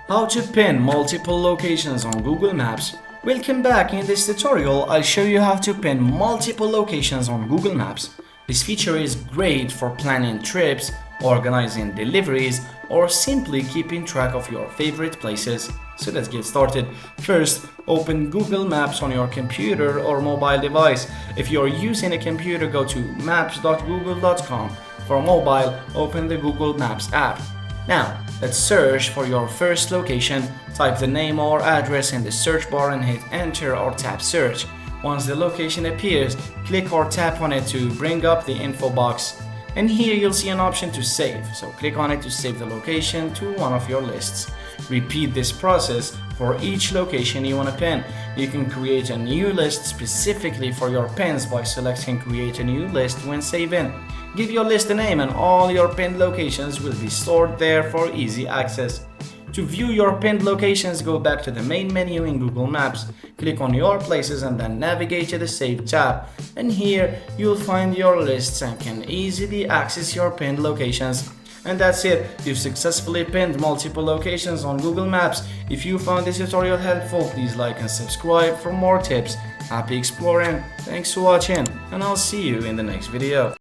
How to pin multiple locations on Google Maps. Welcome back. In this tutorial, I'll show you how to pin multiple locations on Google Maps. This feature is great for planning trips, organizing deliveries, or simply keeping track of your favorite places. So let's get started. First, open Google Maps on your computer or mobile device. If you're using a computer, go to maps.google.com. For mobile, open the Google Maps app. Now, let's search for your first location. Type the name or address in the search bar and hit enter or tap search. Once the location appears, click or tap on it to bring up the info box. And here you'll see an option to save. So click on it to save the location to one of your lists. Repeat this process for each location you want to pin. You can create a new list specifically for your pins by selecting create a new list when saving. Give your list a name and all your pinned locations will be stored there for easy access. To view your pinned locations, go back to the main menu in Google Maps. Click on your places and then navigate to the Save tab. And here you'll find your lists and can easily access your pinned locations. And that's it. You've successfully pinned multiple locations on Google Maps. If you found this tutorial helpful, please like and subscribe for more tips. Happy exploring. Thanks for watching, and I'll see you in the next video.